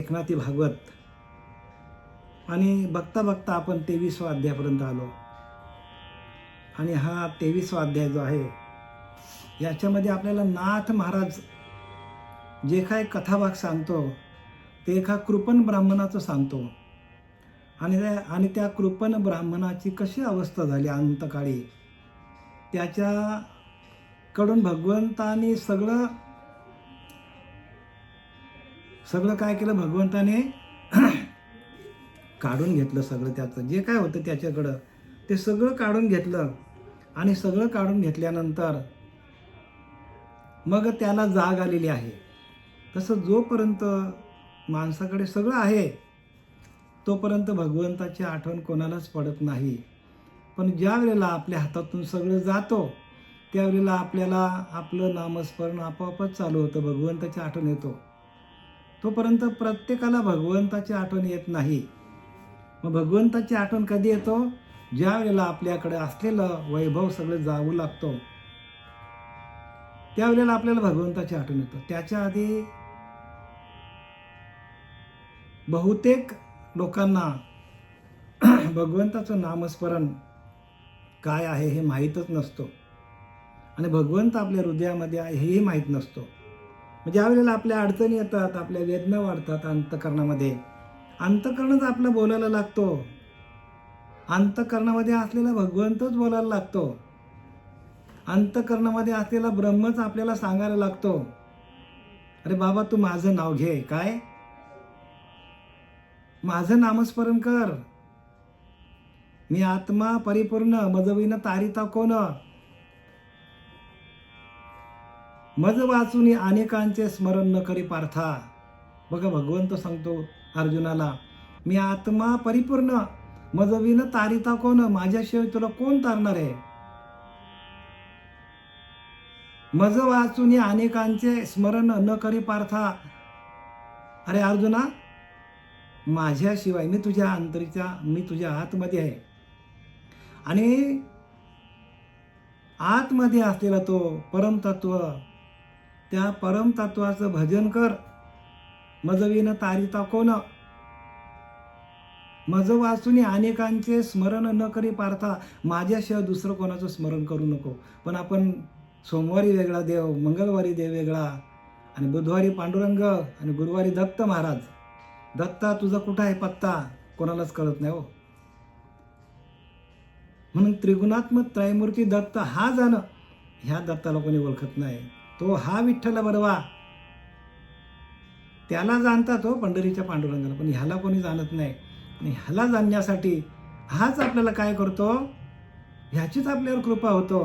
एकनाथी भागवत आणि बघता बघता आपण 23वा अध्यायापर्यंत आलो. आणि हा 23वा अध्याय जो आहे याच्यामध्ये आपल्याला नाथ महाराज जे काय कथाभाग सांगतो ते एका कृपण ब्राह्मणाचं सांगतो. आणि त्या कृपण ब्राह्मणाची कशी अवस्था झाली अंतकाळी, त्याच्याकडून भगवंताने सगळं काय केलं. भगवंताने काढून घेतलं सगळं, त्याचं जे काय होतं त्याच्याकडं ते सगळं काढून घेतलं. आणि सगळं काढून घेतल्यानंतर मग त्याला जाग आलेली आहे. तसं जोपर्यंत माणसाकडे सगळं आहे तोपर्यंत भगवंताची आठवण कोणालाच पडत नाही. पण ज्या वेळेला आपल्या हातातून सगळं जातो त्यावेळेला आपल्याला आपलं नामस्मरण आपोआपच चालू होतं, भगवंताची आठवण येतो. तोपर्यंत प्रत्येकाला भगवंताची आठवण येत नाही. मग भगवंताची आठवण कधी येतो? ज्या वेळेला आपल्याकडे असलेलं वैभव सगळं जाऊ लागतो त्यावेळेला आपल्याला भगवंताची आठवण येतो. त्याच्या आधी बहुतेक लोकांना भगवंताचं नामस्मरण काय आहे हे माहीतच नसतो आणि भगवंत आपल्या हृदयामध्ये आहे हेही माहीत नसतो. ज्या वेळेला आपल्या अडचणी येतात, आपल्या वेदना वाढतात अंतःकरणामध्ये, अंतःकरणच आपलं बोलायला लागतो. अंतःकरणामध्ये असलेला भगवंतच बोलायला लागतो. अंतःकरणामध्ये असलेला ब्रह्मच आपल्याला सांगायला लागतो, अरे बाबा तू माझं नाव घे, काय माझं नामस्मरण कर, मी आत्मा परिपूर्ण, मजविन तारिता कोण, मज वाचून अनेकांचे स्मरण न करी पार्था. बघा भगवंत सांगतो अर्जुनाला, मी आत्मा परिपूर्ण, मजविन तारिता कोण, माझ्याशिवाय तुला कोण तारणार आहे. मज वाचून अनेकांचे स्मरण न करी पार्था. अरे अर्जुना, माझ्याशिवाय, मी तुझ्या आतमध्ये आहे आणि आतमध्ये असलेला तो परमतत्व, त्या परमतत्वाचं भजन कर. मजविन तारिता कोण, मज वाचून अनेकांचे स्मरण न करी पार्था. माझ्याशिवाय दुसरं कोणाचं स्मरण करू नको. पण आपण सोमवारी वेगळा देव, मंगळवारी देव वेगळा, आणि बुधवारी पांडुरंग आणि गुरुवारी दत्त महाराज. दत्ता तुझा कुठं आहे पत्ता कोणालाच कळत नाही हो. म्हणून त्रिगुणात्मक त्रयमूर्ती दत्त हा जाण, ह्या दत्ताला कोणी ओळखत नाही. तो हा विठ्ठल बरवा, त्याला जाणतात हो पंढरीच्या पांडुरंगाला, पण ह्याला कोणी जाणत नाही. आणि ह्याला जाणण्यासाठी हाच आपल्याला काय करतो, ह्याचीच आपल्यावर कृपा होतो.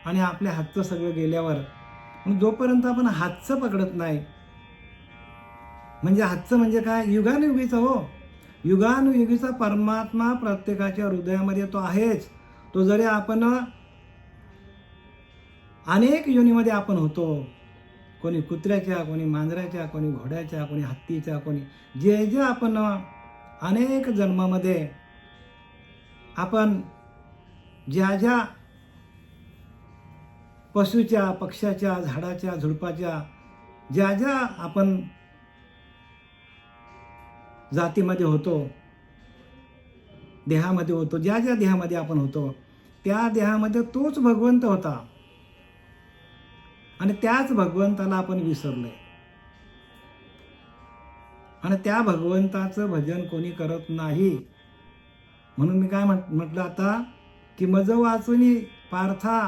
आणि आपल्या हातचं सगळं गेल्यावर, जोपर्यंत आपण हातचं पकडत नाही, म्हणजे हातचं म्हणजे काय, युगानुयुगीचं हो, युगानुयुगीचा परमात्मा प्रत्येकाच्या हृदयामध्ये तो आहेच. तो जरी आपण अनेक योनीमध्ये आपण होतो, कोणी कुत्र्याच्या, कोणी मांजराच्या, कोणी घोड्याच्या, कोणी हत्तीच्या, कोणी जे आपण अनेक जन्मामध्ये आपण ज्या पशुच्या, पक्ष्याच्या, झाडाच्या, झुडपाच्या, ज्या आपण जातीमध्ये होतो, देहामध्ये होतो, ज्या देहामध्ये आपण होतो त्या देहामध्ये तोच भगवंत होता. आणि त्याच भगवंताला आपण विसरलोय. आणि त्या भगवंताचं भजन कोणी करत नाही. म्हणून मी काय म्हटलं आता, की मज वाचून पार्था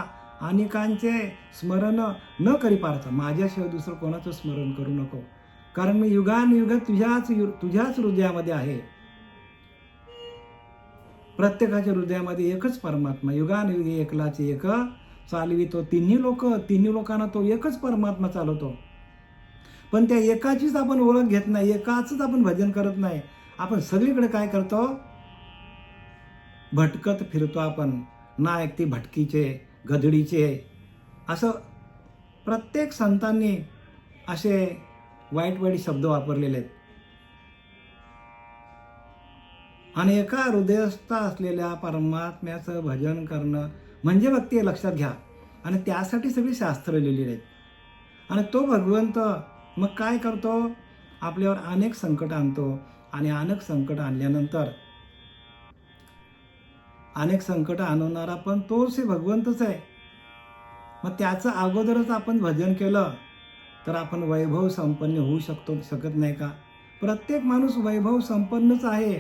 अनेकांचे स्मरण न करी पार्था. माझ्याशिवाय दुसरं कोणाचं स्मरण करू नको, कारण मी युगानुयुग तुझ्याच हृदयामध्ये आहे. प्रत्येकाच्या हृदयामध्ये एकच परमात्मा, युगानुयुगी एकलाचे एक चालवितो. तिन्ही लोकांना तो एकच परमात्मा चालवतो. पण त्या एकाचीच आपण ओळख घेत नाही, एकाच आपण भजन करत नाही. आपण सगळीकडे काय करतो, भटकत फिरतो. आपण ना ऐकती भटकीचे, गधडीचे, असं प्रत्येक संतांनी असे वाईट शब्द वापरलेले आहेत. आणि एका हृदयस्थ असलेल्या परमात्म्याचं भजन करणं म्हणजे भक्ती, हे लक्षात घ्या. आणि त्यासाठी सगळी शास्त्र लिहिलेली आहेत. आणि तो भगवंत मग काय करतो, आपल्यावर अनेक संकट आणतो आणि अनेक संकट आणल्यानंतर अनेक संकट आणवणारा पण तोच भगवंतच आहे. मग त्याचं अगोदरच आपण भजन केलं तर आपण वैभव संपन्न होऊ शकत नाही का? प्रत्येक माणूस वैभव संपन्नच आहे.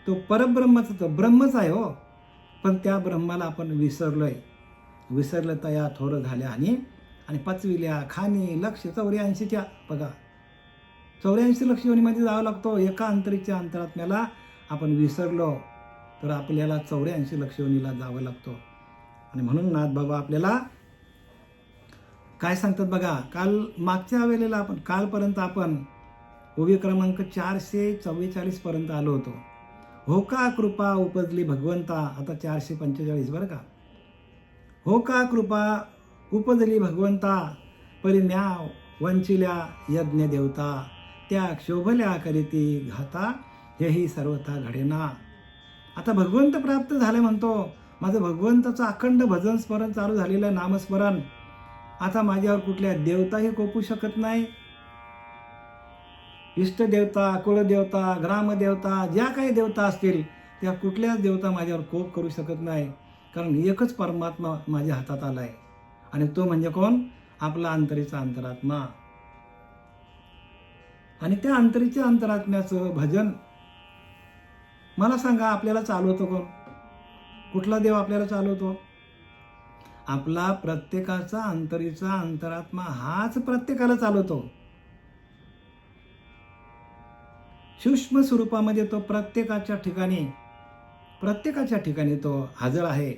तो परब्रह्मच ब्रह्मच आहे हो. पण त्या ब्रह्माला आपण विसरलं तया थोर झाल्या आणि पचविल्या खाणी लक्ष 84च्या बघा 84 लक्ष योनीमध्ये जावं लागतो. एका अंतरीच्या अंतरात्म्याला आपण विसरलो तर आपल्याला 84 लक्ष योनीला जावं लागतो. आणि म्हणून नाथबाबा आपल्याला काय सांगतात बघा, मागच्या वेळेला आपण कालपर्यंत आपण ओवी क्रमांक 444 पर्यंत आलो होतो. हो का कृपा उपजली भगवंता, आता 445 बरं का. हो का कृपा उपजली भगवंता, परिण्या वंचिल्या यज्ञ देवता, त्या क्षोभल्या करीती घाता, हेही सर्वथा घडेना. आता भगवंत प्राप्त झाले म्हणतो, माझं भगवंताचं अखंड भजन स्मरण चालू झालेलं आहे, नामस्मरण. आता माझ्यावर कुठल्या देवताही कोपू शकत नाही. इष्टदेवता, कुळदेवता, ग्रामदेवता, ज्या काही देवता असतील त्या कुठल्याच देवता माझ्यावर कोप करू शकत नाही. कारण एकच परमात्मा माझ्या हातात आला आहे आणि तो म्हणजे कोण? आपला अंतरीचा अंतरात्मा. आणि त्या अंतरीच्या अंतरात्म्याचं भजन मला सांगा आपल्याला चालवतो कोण? कुठला देव आपल्याला चालवतो? आपला प्रत्येकाचा अंतरीचा अंतरात्मा हाच प्रत्येकाला चालवतो. सूक्ष्म स्वरूपामध्ये तो प्रत्येकाच्या ठिकाणी तो हजर आहे.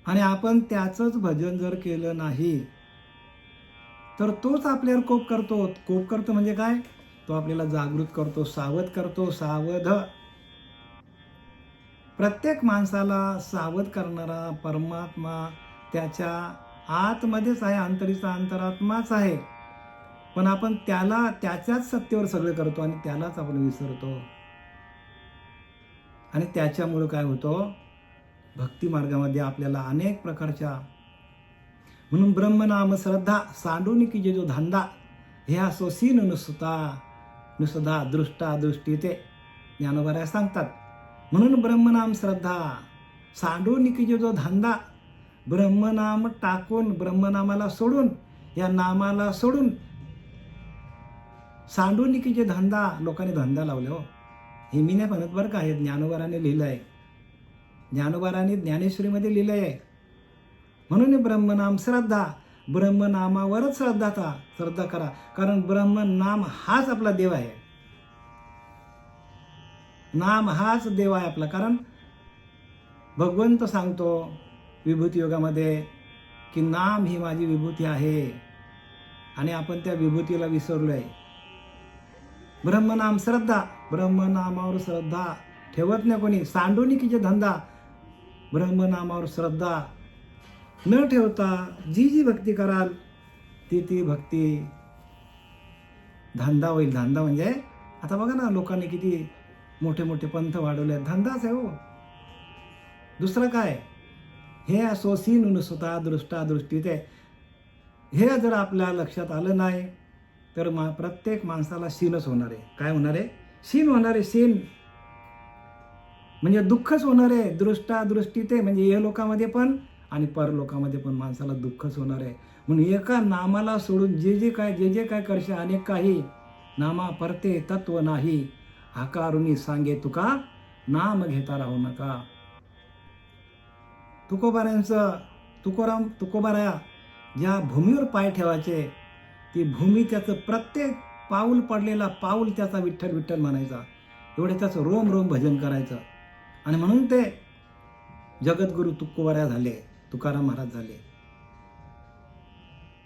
आणि आपण त्याचंच भजन जर केलं नाही तर तोच आपल्यावर कोप करतो म्हणजे काय? तो आपल्याला जागृत करतो, सावध करतो. सावध. प्रत्येक माणसाला सावध करणारा परमात्मा त्याच्या आतमध्येच आहे, अंतरीचा अंतरात्माच आहे. पण आपण त्याच्याच सत्तेवर सगळं करतो आणि त्यालाच आपण विसरतो. आणि त्याच्यामुळं काय होतं? भक्ती मार्गामध्ये आपल्याला अनेक प्रकारच्या, म्हणून ब्रह्मनाम श्रद्धा सांडूनिकी जो धंदा हे असो सीन नुसदा दृष्टा दृष्टी ते ज्ञानोबा सांगतात. म्हणून ब्रह्मनाम श्रद्धा सांडूनिकी जो धंदा, ब्रह्मनाम टाकून ब्रह्मनामाला सोडून या नामाला सोडून सांडूनिकीचे धंदा लोकांनी धंदा लावले हो. हे मी नाही म्हणत बरं का, हे ज्ञानोबाराने लिहिलं आहे. ज्ञानोबाराने ज्ञानेश्वरीमध्ये लिहिलं आहे. म्हणून ब्रह्मनाम श्रद्धा, ब्रह्मनामावरच श्रद्धा करा. कारण ब्रह्मनाम हाच आपला देव आहे. नाम हाच देव आहे आपला. कारण भगवंत सांगतो विभूती योगामध्ये की नाम ही माझी विभूती आहे आणि आपण त्या विभूतीला विसरलोय. ब्रह्मनाम श्रद्धा, ब्रह्मनामावर श्रद्धा ठेवत नाही कोणी. सांडूनिकीचे धंदा, ब्रह्मनामावर श्रद्धा न ठेवता जी भक्ती कराल ती भक्ती धंदा होईल. धंदा म्हणजे आता बघा ना, लोकांनी किती मोठे पंथ वाढवले, धंदाच आहे हो. दुसरं काय? हे असोसी नुसता दृष्टा दृष्टी ते, हे जर आपल्या लक्षात आलं नाही तर प्रत्येक माणसाला शीनच होणार आहे. काय होणार आहे? शीन होणार आहे. शीन म्हणजे दुःखच होणार आहे. दृष्टा दृष्टी ते म्हणजे या लोकांमध्ये पण आणि परलोकामध्ये पण माणसाला दुःखच होणार आहे. म्हणून एका नामाला सोडून जे काय करशे अनेक काही, नामा परते तत्व नाही, आकारुनी सांगे तुका, नाम घेता राहू नका. तुकोबाराया ज्या भूमीवर पाय ठेवायचे ती भूमी त्याचं प्रत्येक पाऊल पडलेला पाऊल त्याचा विठ्ठल विठ्ठल म्हणायचा. एवढे त्याचं रोम रोम भजन करायचं. आणि म्हणून ते जगद्गुरु तुकोबाराया झाले, तुकाराम महाराज झाले.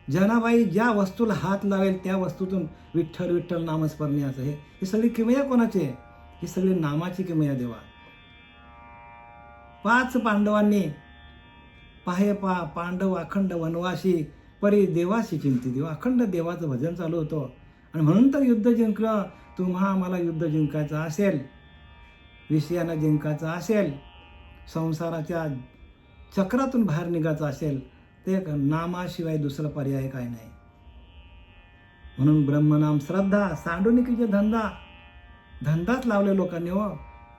जनाबाई ज्या वस्तूला हात लावेल त्या वस्तूतून विठ्ठल विठ्ठल नामस्मरण्याचं हे सगळी किमया कोणाची आहे? ही सगळी नामाची किमया देवा. 5 पांडवांनी पांडव अखंड वनवासी परी देवाशी चिंती देव, अखंड देवाचं भजन चालू होतं. आणि म्हणून तर युद्ध जिंकलं. मला युद्ध जिंकायचं असेल, विषयानं जिंकायचं असेल, संसाराच्या चक्रातून बाहेर निघायचं असेल, ते नामाशिवाय दुसरा पर्याय काय नाही. म्हणून ब्रह्मनाम श्रद्धा, सांडुनिकीचे धंदाच लावले लोकांनी. हो,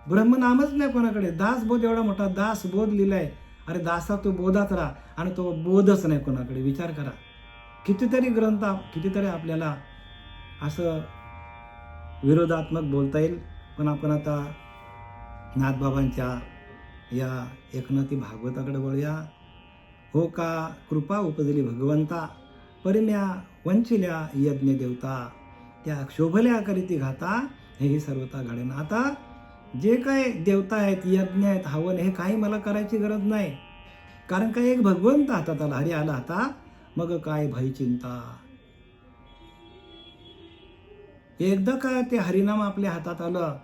ब्रह्मनामच नाही कोणाकडे. दासबोध, एवढा मोठा दासबोध लिहिलाय. अरे दासा तू बोधात राहा, आणि तो बोधच नाही कोणाकडे. विचार करा. कितीतरी ग्रंथ, कितीतरी आपल्याला असं विरोधात्मक बोलता येईल, पण आपण आता नाथबाबांच्या या एकनाथी भागवताकडे वळूया. हो का कृपा उपजली भगवंता, परिम्या वंचिल्या यज्ञ देवता, त्या शोभल्या करीती घाता, हेही सर्वता घडेन. आता जे काय देवता आहेत, यज्ञ आहेत, हवन, हे काही मला करायची गरज नाही. कारण काय, एक भगवंत हातात आला, हरी आला हाता, मग काय भय चिंता. एकदा काय ते हरिनाम आपल्या हातात आलं,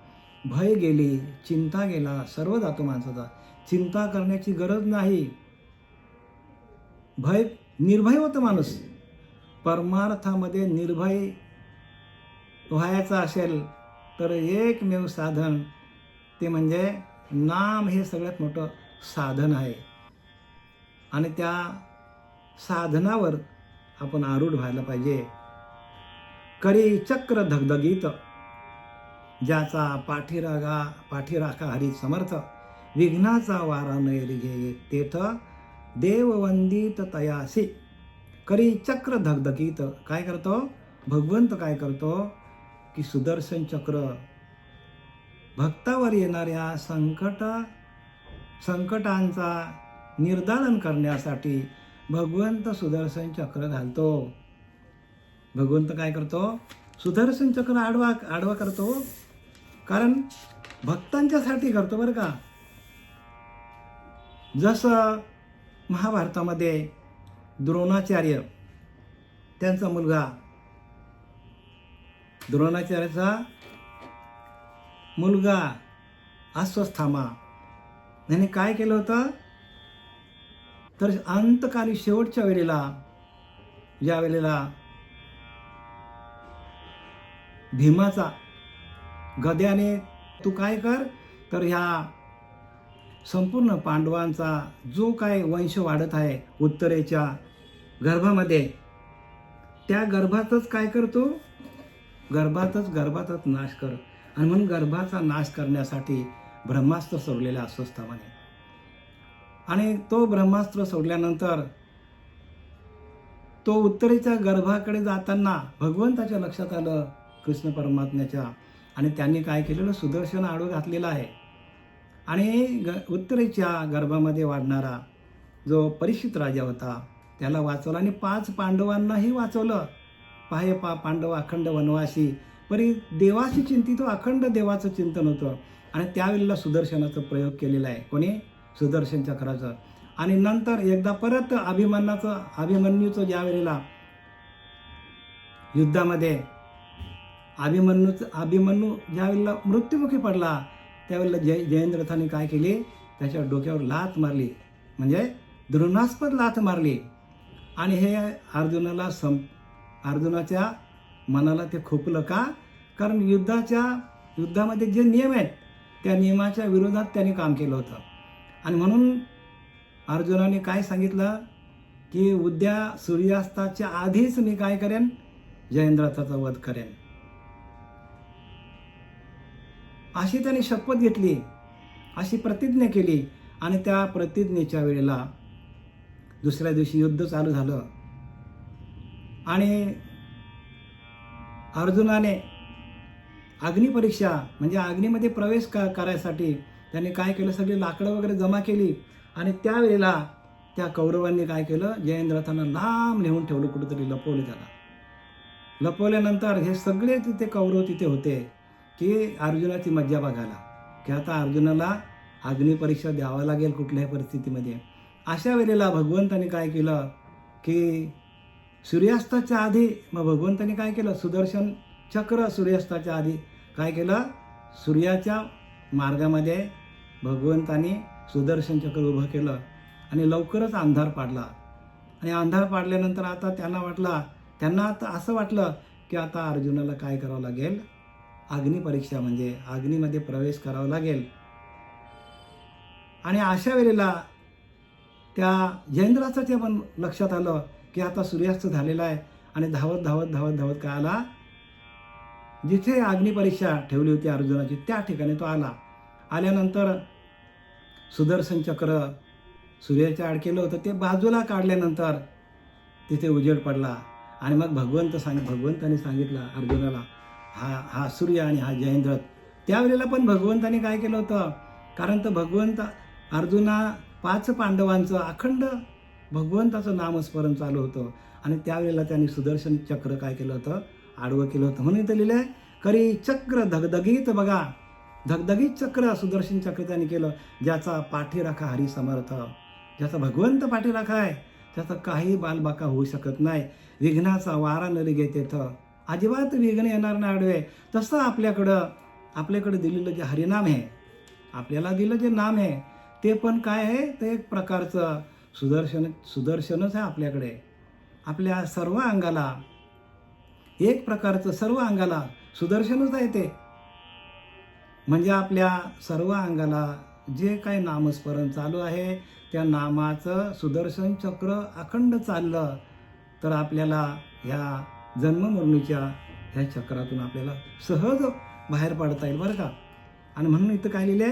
भय गेली, चिंता गेला, सर्व जातो माणसाचा. चिंता करण्याची गरज नाही. निर्भय होतं माणूस. परमार्थामध्ये निर्भय व्हायचं असेल तर एकमेव साधन ते म्हणजे नाम. हे सगळ्यात मोठं साधन आहे, आणि त्या साधनावर आपण आरूढ व्हायला पाहिजे. करी चक्र धगधगीत, ज्याचा पाठीराखा हरी समर्थ, विघ्नाचा वारा नैरिघे तेथ, देव वंदित तयासी. करी चक्र धगधगीत, काय करतो भगवंत, काय करतो की सुदर्शन चक्र, भक्तावर येणाऱ्या संकटांचा निर्दालन करण्यासाठी भगवंत सुदर्शन चक्र घालतो. भगवंत काय करतो, सुदर्शन चक्र आडवा करतो, कारण भक्तांच्यासाठी करतो बरं का. जसं महाभारतामध्ये द्रोणाचार्य, त्यांचा मुलगा, द्रोणाचार्याचा मुलगा अश्वत्थामा, याने काय केलं होतं, तर अंतकाली शेवटच्या वेळेला, ज्या वेळेला भीमाचा गद्याने, तू काय कर, तर ह्या संपूर्ण पांडवांचा जो काय वंश वाढत आहे उत्तरेच्या गर्भामध्ये, त्या गर्भातच काय करतो, गर्भातच नाश कर. आणि म्हणून गर्भाचा नाश करण्यासाठी ब्रह्मास्त्र सोडलेलं अश्वत्थामाने. आणि तो ब्रह्मास्त्र सोडल्यानंतर तो उत्तरेच्या गर्भाकडे जाताना भगवंताच्या लक्षात आलं, कृष्ण परमात्म्याच्या, आणि त्यांनी काय केलेलं, सुदर्शन आडवं घातलेला आहे. आणि उत्तरेच्या गर्भामध्ये वाढणारा जो परीक्षित राजा होता त्याला वाचवलं, आणि 5 पांडवांनाही वाचवलं. पांडव अखंड वनवासी, परी देवाशी चिंतित, अखंड देवाचं चिंतन होतं. आणि त्यावेळेला सुदर्शनाचा प्रयोग केलेला आहे. कोणी, सुदर्शन चक्राचं. आणि नंतर एकदा परत अभिमन्यूचं ज्या वेळेला युद्धामध्ये अभिमन्यू ज्या वेळेला मृत्युमुखी पडला, त्यावेळेला जयद्रथाने काय केले, त्याच्या डोक्यावर लाथ मारली, म्हणजे द्रोणास्पद लाथ मारली. आणि हे अर्जुनाच्या मनाला ते खोपलं का, कारण युद्धामध्ये जे नियम आहेत त्या नियमाच्या विरोधात त्यांनी काम केलं होतं. आणि म्हणून अर्जुनाने काय सांगितलं की उद्या सूर्यास्ताच्या आधीच मी काय करेन, जयद्रथाचा वध करेन. अशी त्यांनी शपथ घेतली, अशी प्रतिज्ञा केली. आणि त्या प्रतिज्ञेच्या वेळेला दुसऱ्या दिवशी युद्ध चालू झालं. आणि अर्जुनाने अग्निपरीक्षा, म्हणजे अग्नीमध्ये प्रवेश करायसाठी त्यांनी काय केलं, सगळी लाकडं वगैरे जमा केली. आणि त्यावेळेला त्या कौरवांनी काय केलं, जयद्रथांना लांब नेऊन ठेवलं, कुठेतरी लपवलं. त्याला लपवल्यानंतर हे सगळे तिथे कौरव तिथे होते की अर्जुनाची मज्जा बघायला, की आता अर्जुनाला अग्निपरीक्षा द्यावा लागेल कुठल्याही परिस्थितीमध्ये. अशा वेळेला भगवंताने काय केलं की सूर्यास्ताच्या आधी, मग भगवंताने काय केलं, सुदर्शन चक्र सूर्यास्ताच्या आधी काय केलं, सूर्याच्या मार्गामध्ये भगवंताने सुदर्शन चक्र उभं केलं. आणि लवकरच अंधार पाडला. आणि अंधार पाडल्यानंतर आता त्यांना आता असं वाटलं की आता अर्जुनाला काय करावं लागेल, अग्निपरीक्षा, म्हणजे अग्नीमध्ये प्रवेश करावा लागेल. आणि अशा वेळेला त्या जयद्रथाच्या पण लक्षात आलं की आता सूर्यास्त झालेला आहे आणि धावत धावत धावत धावत काय आला, जिथे अग्निपरीक्षा ठेवली होती अर्जुनाची त्या ठिकाणी तो आला. आल्यानंतर सुदर्शन चक्र सूर्याच्या आड केलं होतं ते बाजूला काढल्यानंतर तिथे उजेड पडला. आणि मग भगवंताने सांगितलं अर्जुनाला, हा सूर्य आणि हा जयेंद्र. त्यावेळेला पण भगवंताने काय केलं होतं, कारण तर भगवंत अर्जुना 5 पांडवांचं अखंड भगवंताचं नामस्मरण चालू होतं. आणि त्यावेळेला त्यांनी सुदर्शन चक्र काय केलं होतं, आडवं केलं होतं. म्हणून इथं लिहिलंय, करी चक्र धगधगीत, बघा धगधगीत चक्र सुदर्शन चक्र त्यांनी केलं. ज्याचा पाठीराखा हरी समर्थ, ज्याचा भगवंत पाठीराखा आहे, त्याचा काही बालबाका होऊ शकत नाही. विघ्नाचा वारा न निघे तेथं, अजिबात विघ्न येणार नाही आडवे. तसं आपल्याकडं दिलेलं जे हरिनाम आहे, आपल्याला दिलं जे नाम आहे ते पण काय आहे, ते एक प्रकारचं सुदर्शनच आहे आपल्याकडे. आपल्या सर्व अंगाला एक प्रकारचं, सर्व अंगाला सुदर्शनच आहे ते. म्हणजे आपल्या सर्व अंगाला जे काही नामस्मरण चालू आहे त्या नामाचं सुदर्शन चक्र अखंड चाललं तर आपल्याला ह्या जन्ममरणीच्या ह्या चक्रातून आपल्याला सहज बाहेर पडता येईल बरं का. आणि म्हणून इथं काय लिहिले,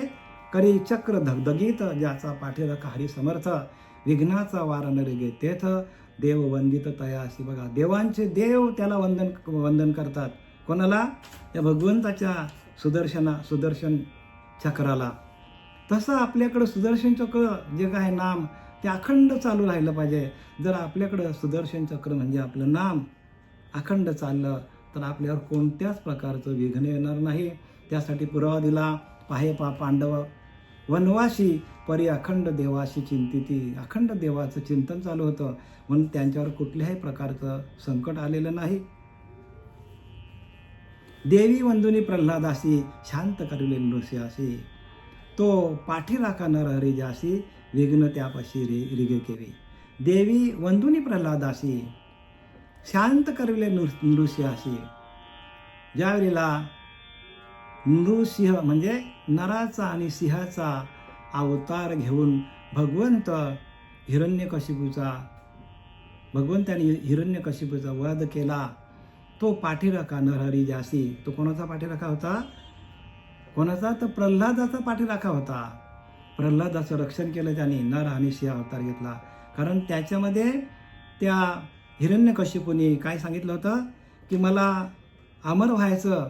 करी चक्र धगधगीत, ज्याचा पाठीराखा हरी समर्थ, विघ्नाचा वारा न निघे तेथ, देव वंदित तयासी. बघा देवांचे देव त्याला वंदन करतात. कोणाला, त्या भगवंताच्या सुदर्शन चक्राला. तसं आपल्याकडं सुदर्शन चक्र जे काय नाम ते अखंड चालू राहिलं पाहिजे. जर आपल्याकडं सुदर्शन चक्र म्हणजे आपलं नाम अखंड चाललं तर आपल्यावर कोणत्याच प्रकारचं विघ्न येणार नाही. त्यासाठी पुरावा दिला, पाहे पांडव वनवासी परी अखंड देवाशी चिंतिती. अखंड देवाचं चिंतन चालू होतं म्हणून त्यांच्यावर कुठल्याही प्रकारचं संकट आलेलं नाही. देवी वंदुनी प्रल्हादासी, शांत करिले नृसिंहासी. तो पाठीराखा नरहरी जासी, विघ्न त्यापाशी रिगे केवी. देवी वंदुनी प्रल्हादासी, शांत करिले नृसिंहासी. ज्यावेळेला नृसिंह म्हणजे नराचा आणि सिंहाचा अवतार घेऊन भगवंताने हिरण्यकशिपूचा वध केला. तो पाठीराखा नरहरी जासी. तो कोणाचा पाठीराखा होता, कोणाचा, तर प्रल्हादाचा पाठीराखा होता. प्रल्हादाचं रक्षण केलं त्यांनी, नर आणि सिंह अवतार घेतला. कारण त्याच्यामध्ये त्या हिरण्यकशिपूने काय सांगितलं होतं की मला अमर व्हायचं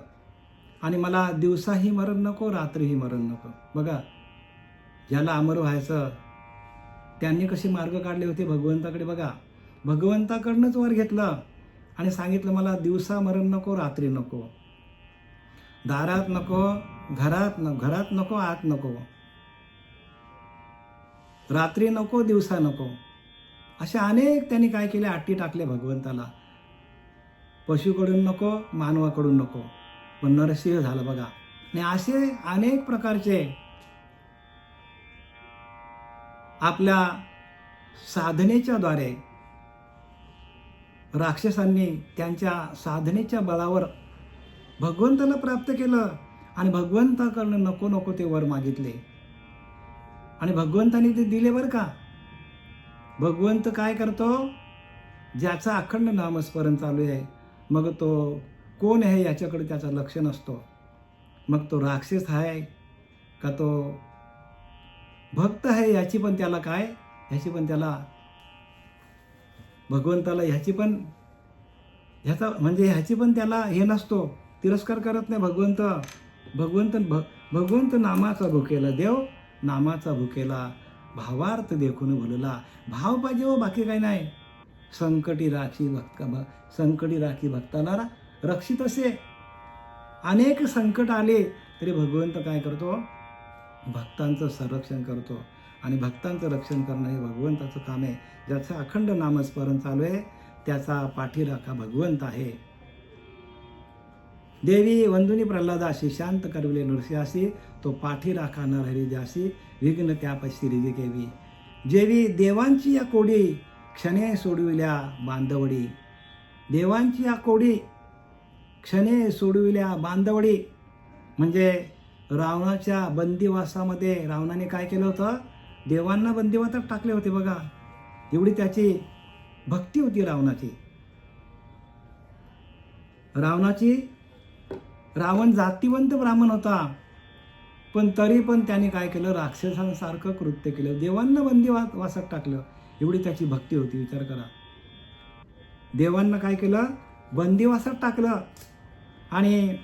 आणि मला दिवसाही मरण नको, रात्रीही मरण नको. बघा ज्याला अमर व्हायचं त्यांनी कसे मार्ग काढले होते भगवंताकडे. बघा भगवंताकडनंच वर घेतलं आणि सांगितलं मला दिवसा मरण नको, रात्री नको, दारात नको, घरात नको, आत नको, रात्री नको, दिवसा नको. अशा अनेक त्यांनी काय केले, अटी टाकले भगवंताला. पशुकडून नको, मानवाकडून नको, पण नरसिंह झालं बघा. आणि असे अनेक प्रकारचे आपल्या साधनेच्या द्वारे राक्षसांनी त्यांच्या साधनेच्या बळावर भगवंताला प्राप्त केलं आणि भगवंताकडनं नको नको ते वर मागितले आणि भगवंताने ते दिले बरं का. भगवंत काय करतो, ज्याचं अखंड नामस्मरण चालू आहे, मग तो कोण आहे याच्याकडे त्याचं लक्ष नसतो. मग तो राक्षस आहे का तो भक्त आहे याची पण त्याला काय, ह्याची पण त्याला भगवंताला ह्याची पण त्याला हे नसतो, तिरस्कार करत नाही भगवंत. भगवंत नामाचा भुकेला देव, नामाचा भुकेला भावार्थ देखून बोलला. भाव पाहिजे हो, बाकी काही नाही. संकटी राखी भक्ताला रक्षित असे. अनेक संकट आले तरी भगवंत काय करतो, भक्तांचं संरक्षण करतो. आणि भक्तांचं रक्षण करणं हे भगवंताचं काम आहे. ज्याचं अखंड नामस्मरण चालू आहे त्याचा पाठीराखा भगवंत आहे. देवी वंदुनी प्रल्हादासी, शांत करविले नृसिंहासी. तो पाठीराखा नरहरी जासी, विघ्न त्यापाशी रिगे केवी. जेवी देवांची या कोडी, क्षणे सोडविल्या बांधवडी. देवांची या कोडी, क्षणे सोडविल्या बांधवडी. म्हणजे रावणाच्या बंदिवासामध्ये रावणाने काय केलं होतं, देवांना बंदिवासात टाकले होते बघा. एवढी त्याची भक्ती होती रावणाची. रावण जातिवंत ब्राह्मण होता, पण तरी पण त्याने काय केलं, राक्षसांसारखं कृत्य केलं, देवांना बंदिवासात टाकलं. एवढी त्याची भक्ती होती, विचार करा. देवांना काय केलं, बंदिवासात टाकलं. आणि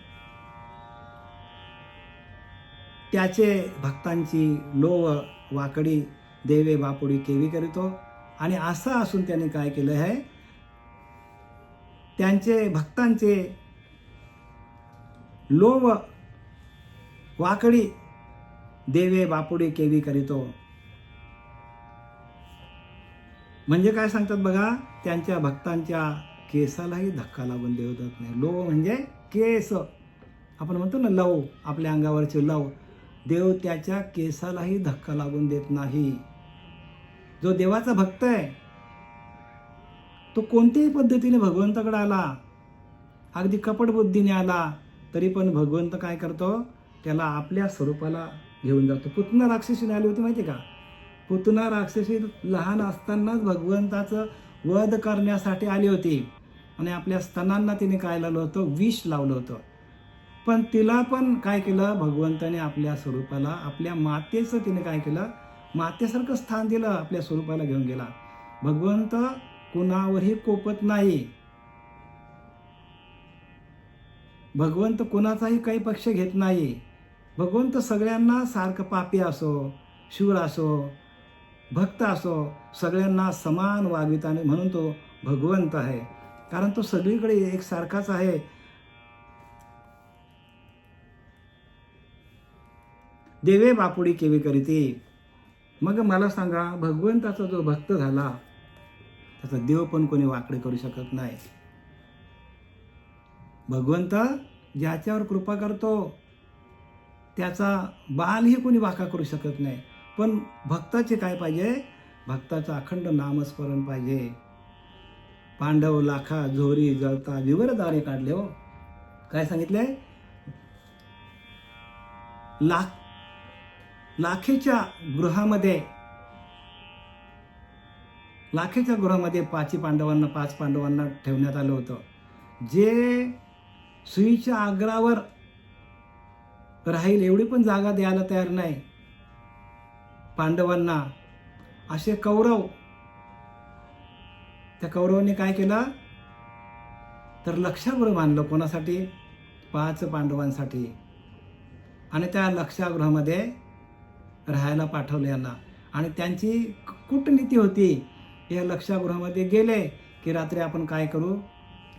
त्याचे भक्तांची लोव वाकडी देवे बापुडी केवी करीतो. आणि असं असून त्याने काय केलं आहे, त्यांचे भक्तांचे लोव वाकडी देवे बापुडी केवी करीतो. म्हणजे काय सांगतात बघा, त्यांच्या भक्तांच्या केसालाही धक्का लागून देऊ देत नाही. लोव म्हणजे केस, आपण म्हणतो ना लव, आपल्या अंगावरचे लव. देव त्याच्या केसालाही धक्का लागून देत नाही. जो देवाचा भक्त आहे तो कोणत्याही पद्धतीने भगवंताकडे आला, अगदी कपट बुद्धीने आला, तरी पण भगवंत काय करतो, त्याला आपल्या स्वरूपाला घेऊन जातो. पुतना राक्षसीने आली होती माहिती का. पुतना राक्षसी लहान असतानाच भगवंताचं वध करण्यासाठी आली होती. आणि आपल्या स्तनांना तिने काय लावलं होतं, विष लावलं होतं. पण तिला पण काय केलं, भगवंताने आपल्या स्वरूपाला, आपल्या मातेचं तिने काय केलं, मातेसारखं स्थान दिलं, आपल्या स्वरूपाला घेऊन गेला. भगवंत कुणावरही कोपत नाही. भगवंत कुणाचाही काही पक्ष घेत नाही. भगवंत सगळ्यांना सारखं, पापी असो, शूर असो, भक्त असो, सगळ्यांना समान वागविताने, म्हणून तो भगवंत आहे. कारण तो सगळीकडे एकसारखाच आहे. देवे बापुडी केवी करीती. मग मला सांगा, भगवंताचा जो भक्त झाला त्याचा देव पण कोणी वाकडे करू शकत नाही. भगवंत ज्याच्यावर कृपा करतो त्याचा बालही कोणी वाका करू शकत नाही. पण भक्ताचे काय पाहिजे, भक्ताचं अखंड नामस्मरण पाहिजे. पांडव लाखा झोरी जळता विवर दारे काढले. हो, काय सांगितले, लाखेच्या गृहामध्ये पाच पांडवांना ठेवण्यात आलं होतं. जे सुईच्या आग्रावर राहील एवढी पण जागा द्यायला तयार नाही पांडवांना, असे कौरव. त्या कौरवांनी काय केलं, तर लक्षागृह बांधलं. कोणासाठी, 5 पांडवांसाठी. आणि त्या लक्षागृहामध्ये राहायला पाठवले यांना. आणि त्यांची कूटनीती होती, या लक्षागृहामध्ये गेले की रात्री आपण काय करू,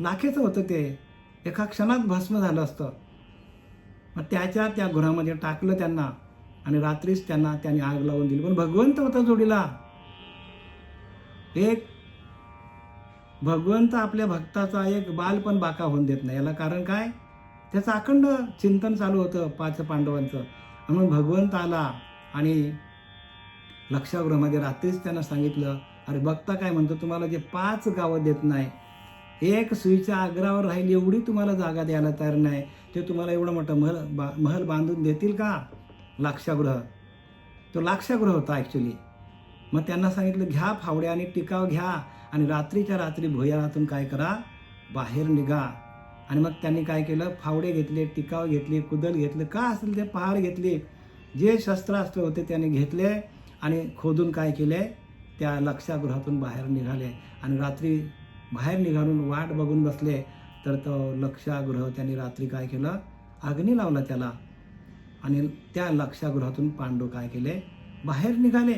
लाखेचं होतं ते, एका क्षणात भस्म झालं असतं. मग त्या गृहामध्ये टाकलं त्यांना आणि रात्रीच त्यांनी आग लावून दिली. पण भगवंत होता जोडीला. एक भगवंत आपल्या भक्ताचा एक बाल पण बाका होऊन देत नाही. याला कारण काय, त्याचं अखंड चिंतन चालू होतं 5 पांडवांचं. म्हणून भगवंत आला आणि लक्षागृहामध्ये रात्रीच त्यांना सांगितलं, अरे बघता काय म्हणतो, तुम्हाला जे 5 गावं देत नाही, एक सुईच्या आग्रावर राहील एवढी तुम्हाला जागा द्यायला तयार नाही, ते तुम्हाला एवढं मोठं महल बांधून देतील का. लाक्षागृह, तो लाक्षागृह होता ॲक्च्युली. मग त्यांना सांगितलं, घ्या फावड्या आणि टिकाव घ्या आणि रात्रीच्या रात्री भुयारातून काय करा, बाहेर निघा. आणि मग त्यांनी काय केलं, फावडे घेतले, टिकाव घेतले, कुदल घेतले, का असेल ते पहार घेतले, जे शस्त्रास्त्र होते त्याने घेतले आणि खोदून काय केले, त्या लक्षागृहातून बाहेर निघाले. आणि रात्री बाहेर निघालून वाट बघून बसले. तर तो लक्षागृह त्यांनी रात्री काय केलं, अग्नी लावला त्याला. आणि त्या लक्षागृहातून पांडव काय केले, बाहेर निघाले.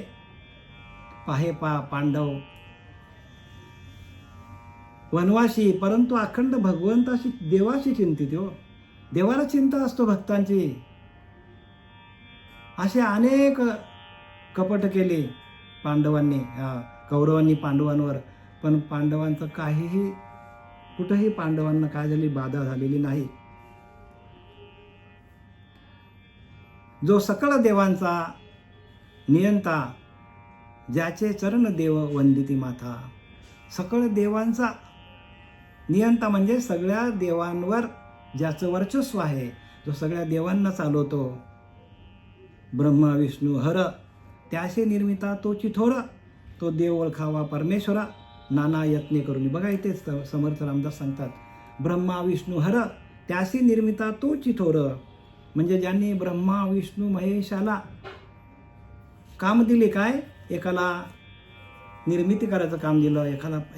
पांडव वनवासी, परंतु अखंड भगवंताशी, देवाशी चिंतित. हो, देवाला चिंता असतो भक्तांची. असे अनेक कपट केले कौरवांनी पांडवांवर, पण पांडवांचं कुठेही पांडवांना काय झाली, बाधा झालेली नाही. जो सकळ देवांचा नियंता, ज्याचे चरण देव वंदिती माथा. सकळ देवांचा नियंता म्हणजे सगळ्या देवांवर ज्याचं वर्चस्व आहे, जो सगळ्या देवांना चालवतो, ब्रह्मा विष्णू हर, त्याचे निर्मिता तोची थोर, तो देव ओळखावा परमेश्वरा, नाना यत्ने करून. बघा इथेच समर्थ रामदास सांगतात, ब्रह्मा विष्णू हर त्यासी निर्मिता तो चिथोर. म्हणजे ज्यांनी ब्रह्मा विष्णू महेशाला काम दिले, काय एकाला निर्मिती करायचं काम दिलं,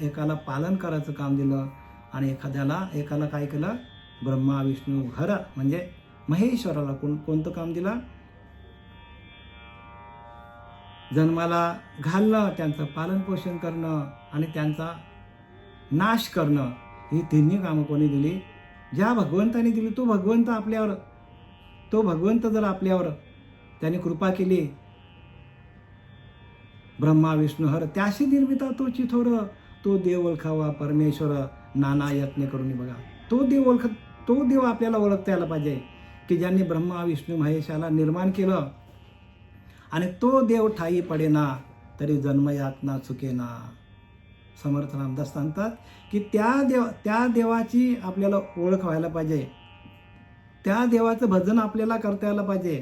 एकाला पालन करायचं काम दिलं, आणि एकाला काय केलं, ब्रह्मा विष्णू हर म्हणजे महेश्वराला कोणतं काम दिलं, जन्माला घालणं, त्यांचं पालन पोषण करणं आणि त्यांचा नाश करणं. ही तिन्ही कामं कोणी दिली, ज्या भगवंताने दिली. तो भगवंत जर आपल्यावर त्याने कृपा केली, ब्रह्मा विष्णू हर त्याशी निर्मिता तो चिथोर. तो देव ओळखावा परमेश्वर नाना यत्न करून. बघा, तो देव आपल्याला ओळखता यायला पाहिजे की ज्यांनी ब्रह्मा विष्णू महेशाला निर्माण केलं, आणि तो देव ठाई पडेना तरी जन्मयातना चुकेना. समर्थ रामदास सांगतात की त्या देवाची आपल्याला ओळख व्हायला पाहिजे, त्या देवाचं भजन आपल्याला करता यायला पाहिजे,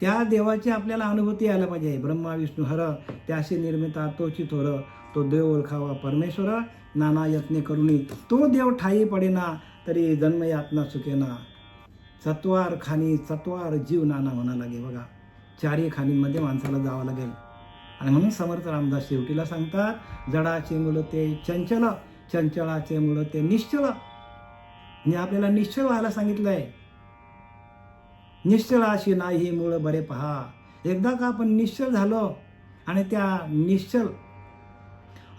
त्या देवाची आपल्याला अनुभूती यायला पाहिजे. ब्रह्मा विष्णू हर त्याशी निर्मिता तो चिथोर. तो देव ओळखावा परमेश्वर नाना यत्ने करुणी. तो देव ठाई पडेना तरी जन्मयातना चुकेना. चत्वार खानी चत्वार जीव नाना म्हणा लागे. बघा, चारही खाणींमध्ये माणसाला जावं लागेल. आणि म्हणून समर्थ रामदास शेवटीला सांगतात, जडाचे मूळ ते चंचल, चंचलाचे मूळ ते निश्चल. मी आपल्याला निश्चल व्हायला सांगितलंय. निश्चलाशी नाही मूळ बरे पहा. एकदा का आपण निश्चल झालो, आणि त्या निश्चल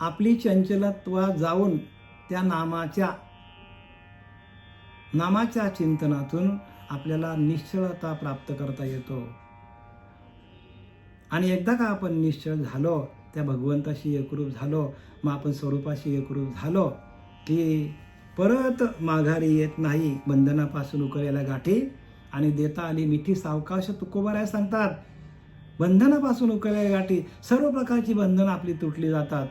आपली चंचलत्व जाऊन त्या नामाच्या चिंतनातून आपल्याला निश्चलता प्राप्त करता येतो. आणि एकदा का आपण निश्चल झालो, त्या भगवंताशी एकरूप झालो, मग आपण स्वरूपाशी एकरूप झालो की परत माघारी येत नाही. बंधनापासून उकळलेल्या गाठी आणि देता आली मिठी सावकाश तुकोबाराय सांगतात. बंधनापासून उकळलेल्या गाठी, सर्व प्रकारची बंधनं आपली तुटली जातात.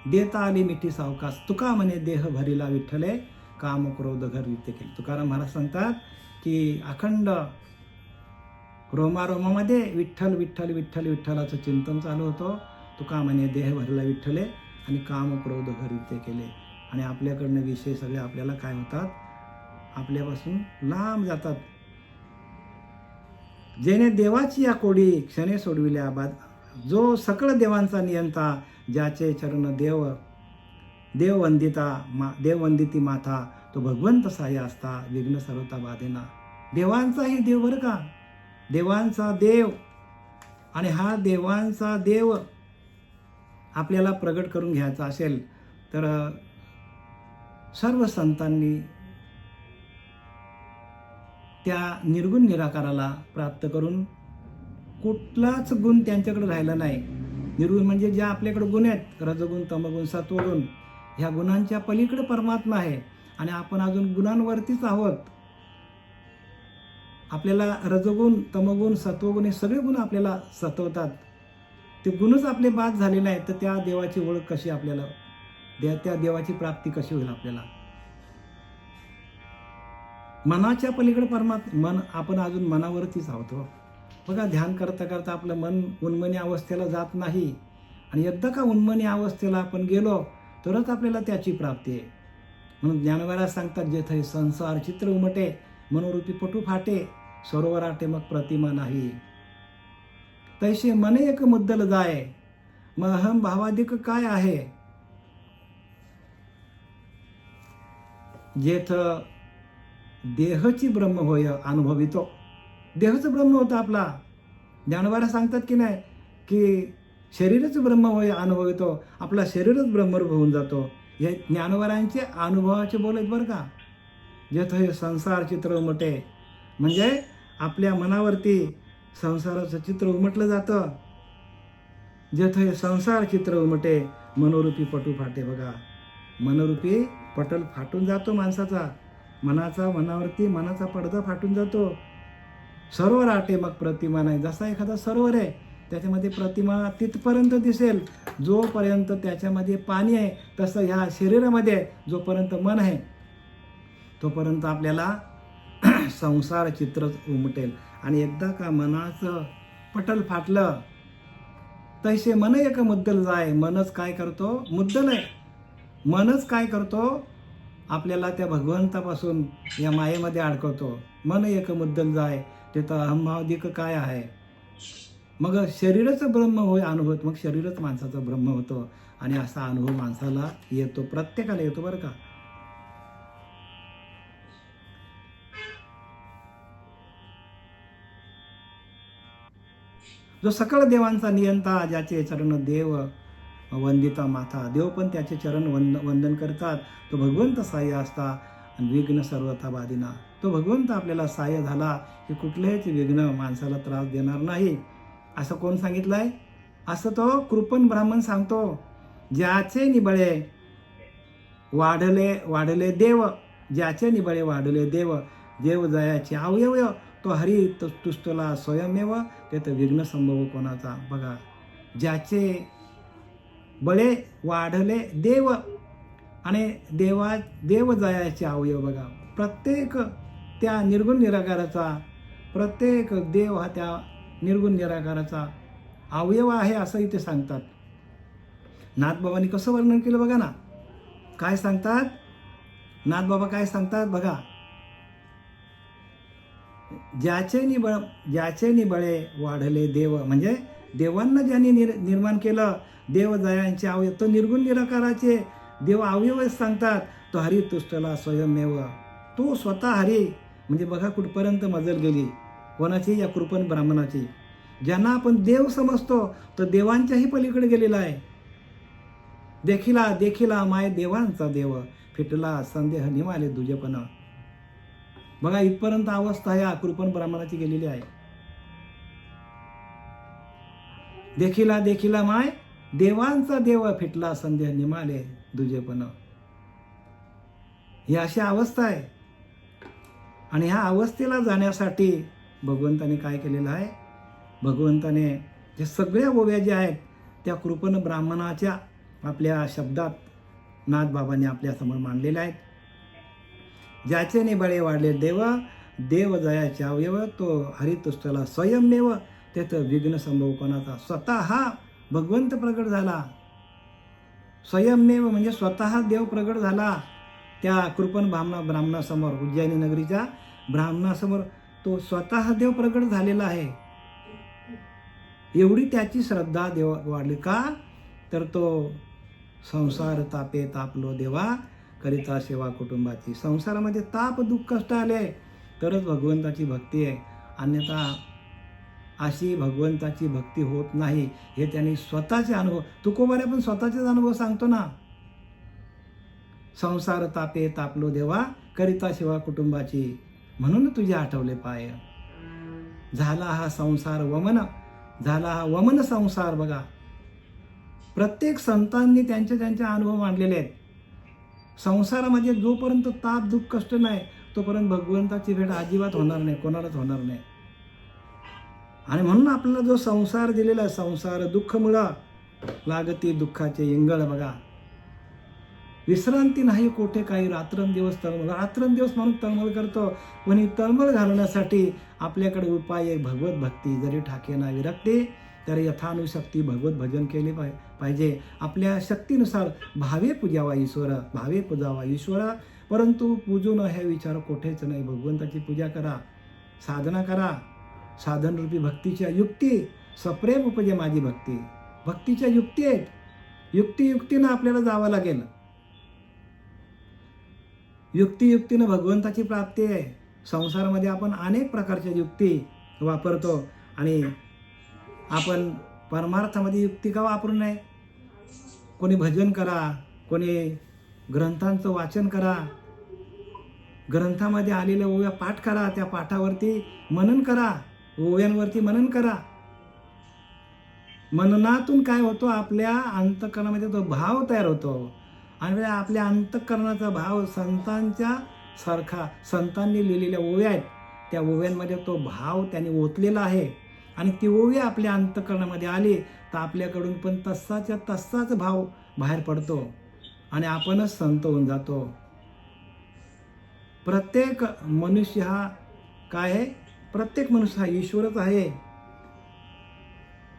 देता आली मिठी सावकाश. तुका म्हणे देह भरिला विठ्ठले, काम क्रोध घर विते केले. तुकाराम महाराज सांगतात की अखंड रोमारोमामध्ये विठ्ठल विठ्ठल विठ्ठल विठ्ठलाचं चिंतन चालू होतं. तुका म्हणे देह भरला विठ्ठले आणि काम क्रोध घर विते केले. आणि आपल्याकडनं विषय सगळे आपल्याला काय होतात, आपल्यापासून लांब जातात. जेणे देवाची या कोडी क्षणे सोडविल्या बाद, जो सकळ देवांचा नियंता, ज्याचे चरण देववंदिती माथा, तो भगवंत सहाय्य असता विघ्न सर्वता बाधेना. देवांचाही देव बरं का, देवांचा देव. आणि हा देवांचा देव आपल्याला प्रगट करून घ्यायचा असेल तर सर्व संतांनी त्या निर्गुण निराकाराला प्राप्त करून, कुठलाच गुण त्यांच्याकडे राहिला नाही. निर्गुण म्हणजे ज्या आपल्याकडे गुण आहेत, रजगुण तमगुण सत्वगुण, ह्या गुणांच्या पलीकडे परमात्मा आहे. आणि आपण अजून गुणांवरतीच आहोत. आपल्याला रजगुण तमगुण सत्वगुण हे सगळे गुण आपल्याला सतवतात. ते गुणच आपले बाद झाले नाहीत, तर त्या देवाची ओळख कशी आपल्याला, त्या देवाची प्राप्ती कशी होईल आपल्याला. मनाच्या पलीकडे मन, आपण अजून मनावरतीच आहोत. बघा, ध्यान करता करता आपलं मन उन्मनी अवस्थेला जात नाही. आणि एकदा का उन्मनी अवस्थेला आपण गेलो तरच आपल्याला त्याची प्राप्ती आहे. म्हणून ज्ञानवाराज सांगतात, जेथे संसार चित्र उमटे, मनोरूपी पटू फाटे, सरोवराटे मग प्रतिमा नाही. तैसे मने एक मुद्दल जाय, मग अहम भावाधिक काय आहे. जेथ देहची ब्रह्म होय अनुभवितो. देहच ब्रह्म होतं आपला. ज्ञानवारा सांगतात की नाही, की शरीरच ब्रह्म होय अनुभवितो. आपला शरीरच ब्रह्मरूप होऊन जातो. हे ज्ञानवारांचे अनुभवाचे बोल आहेत बरं का. जेथ हे संसार चित्र उमटे, म्हणजे आपल्या मनावरती संसाराचं चित्र उमटलं जातं. जेथ हे संसार चित्र उमटे, मनोरूपी पटू फाटे. बघा, मनोरूपी पटल फाटून जातो माणसाचा, मनावरती मनाचा पडदा फाटून जातो. सरोवर आटे मग प्रतिमा नाही. जसा एखादा सरोवर आहे, त्याच्यामध्ये प्रतिमा तिथपर्यंत दिसेल जोपर्यंत त्याच्यामध्ये पाणी आहे. तसं ह्या शरीरामध्ये जोपर्यंत मन आहे तोपर्यंत आपल्याला संसार चित्रच उमटेल. आणि एकदा का मनाचं पटल फाटलं, तैसे मन एक मुद्दल जाय. मनच काय करतो, मुद्दल आहे. मनच काय करतो, आपल्याला त्या भगवंतापासून या मायेमध्ये अडकवतो. मन एक मुद्दल जाय तिथं अहंभावाधिक काय आहे. मग शरीरच ब्रह्म होय अनुभवत, मग शरीरच माणसाचं ब्रह्म होतं. आणि असा अनुभव माणसाला येतो, प्रत्येकाला येतो बरं का. जो सकळ देवांचा नियंता, ज्याचे चरण देव वंदिता माता, देव पण त्याचे चरण वंदन करतात. तो भगवंत साह्य असता आणि विघ्न सर्वथा बाधिना. तो भगवंत आपल्याला साह्य झाला की कुठलेच विघ्न माणसाला त्रास देणार नाही. असं कोण सांगितलंय? असं तो कृपण ब्राह्मण सांगतो. ज्याचे निबळे वाढले देव, ज्याचे निबळे वाढले देव, देव जयाचे अवयव, तो हरी तुस्तला स्वयमेव, तेथ विघ्न संभव कोणाचा. बघा, ज्याचे बळे वाढले देव आणि देव जयाचे अवयव. बघा, प्रत्येक त्या निर्गुण निराकाराचा, प्रत्येक देव हा त्या निर्गुण निराकाराचा अवयव आहे असं इथे सांगतात. नाथबाबांनी कसं वर्णन केलं बघा ना. काय सांगतात नाथबाबा, काय सांगतात बघा. ज्याचे निबळे वाढले देव, म्हणजे देवांना ज्यांनी निर्माण केलं, देव जयांचे अवयव, तो निर्गुण निराकाराचे देव अवयव सांगतात. तो हरी तुष्टला स्वयमेव, तो स्वतः हरी. म्हणजे बघा कुठपर्यंत मजल गेली कोणाची, या कृपण ब्राह्मणाची. ज्यांना आपण देव समजतो तो देवांच्याही पलीकडे गेलेला आहे. देखिला माय देवांचा देव, फिटला संदेह निमाले दुजेपण. बघा, इथपर्यंत अवस्था या कृपण ब्राह्मणाची गेलेली आहे. देखिला माय देवांचा देव, फिटला संदेह निमाले दुजेपण. ही अशी अवस्था आहे. आणि ह्या अवस्थेला जाण्यासाठी भगवंताने काय केलेलं आहे? भगवंताने जे सगळ्या ओव्या ज्या आहेत त्या कृपण ब्राह्मणाच्या आपल्या शब्दात नाथबाबांनी आपल्यासमोर मांडलेल्या आहेत. ज्याचे निबळे वाढले देव, देव जयाचे अवयव, तो हरितुष्टला स्वयंमेव, तेथं विघ्न संभव कोणाचा. स्वतः हा भगवंत प्रगट झाला. स्वयंमेव म्हणजे स्वतः देव प्रगट झाला त्या कृपण ब्राह्मणासमोर, उज्जैनी नगरीच्या ब्राह्मणासमोर तो स्वतः देव प्रगट झालेला आहे. एवढी त्याची श्रद्धा देव वाढली का? तर तो संसार तापे तापलो देवा, करिता सेवा कुटुंबाची. संसारामध्ये ताप दुःख कष्ट आले तरच भगवंताची भक्ती आहे, अन्यथा अशी भगवंताची भक्ती होत नाही. हे त्यांनी स्वतःचे अनुभव, तुकोबाने पण स्वतःचेच अनुभव सांगतो ना. संसार तापे तापलो देवा, करिता सेवा कुटुंबाची, म्हणून तुझे आठवले पाय. झाला हा संसार वमन, झाला हा वमन संसार. बघा, प्रत्येक संतांनी त्यांचे अनुभव मांडलेले आहेत. संसारामध्ये जोपर्यंत ताप दुःख कष्ट नाही तोपर्यंत भगवंताची भेट अजिबात होणार नाही, कोणालाच होणार नाही. आणि म्हणून आपल्याला जो संसार दिलेला आहे, संसार दुःख मुळा लागती दुःखाचे इंगळ. बघा, विश्रांती नाही कोठे काही, रात्रंदिवस तळमळ. रात्रंदिवस माणूस तळमळ करतो, पण ही तळमळ घालवण्यासाठी आपल्याकडे उपाय आहे भगवत भक्ती. जरी ठाकेना विरक्ती तर यथानुशक्ती भगवत भजन केले पाहिजे. आपल्या शक्तीनुसार भावे पूजावा ईश्वर, परंतु पूजू न हे विचार कोठेच नाही. भगवंताची पूजा करा, साधना करा. साधनरूपी भक्तीच्या युक्ती, सप्रेम उपजे माझी भक्ती. भक्तीच्या युक्ती आहेत, युक्तीनं आपल्याला जावं लागेल. युक्तीनं भगवंताची प्राप्ती आहे. संसारामध्ये आपण अनेक प्रकारच्या युक्ती वापरतो आणि आपण परमार्थामध्ये युक्ती का वापरू नये? कोणी भजन करा, कोणी ग्रंथांचं वाचन करा, ग्रंथामध्ये आलेल्या ओव्या पाठ करा, त्या पाठावरती मनन करा, ओव्यांवरती मनन करा. मननातून काय होतो? आपल्या अंतःकरणामध्ये तो भाव तयार होतो. आणि आपल्या अंतःकरणाचा भाव संतांच्या सारखा, संतांनी लिहिलेल्या ओव्या आहेत त्या ओव्यांमध्ये तो भाव त्याने ओतलेला आहे. आणि ती ओवी आपल्या अंतःकरणामध्ये आली तर आपल्याकडून पण तसाच भाव बाहेर पडतो आणि आपणच संत होऊन जातो. प्रत्येक मनुष्य हा काय आहे? प्रत्येक मनुष्य हा ईश्वरच आहे.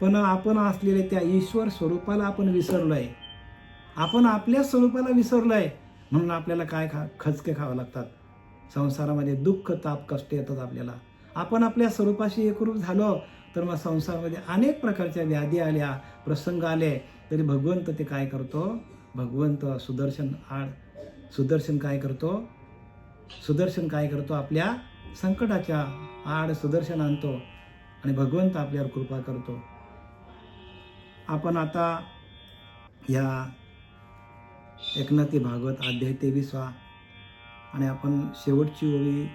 पण आपण असलेले त्या ईश्वर स्वरूपाला आपण विसरलोय. आपण आपल्या स्वरूपाला विसरलोय. म्हणून आपल्याला काय खचके खावं लागतात. संसारामध्ये दुःख ताप कष्ट येतात आपल्याला. आपण आपल्या स्वरूपाशी एकरूप झालो तर मग संसारामध्ये अनेक प्रकारच्या व्याधी आल्या, प्रसंग आले तरी भगवंत ते काय करतो, भगवंत सुदर्शन काय करतो, आपल्या संकटाच्या आड सुदर्शन आणतो आणि भगवंत आपल्यावर कृपा करतो. आपण आता या एकनाथी भागवत अध्याय 23 आणि आपण शेवटची ओवी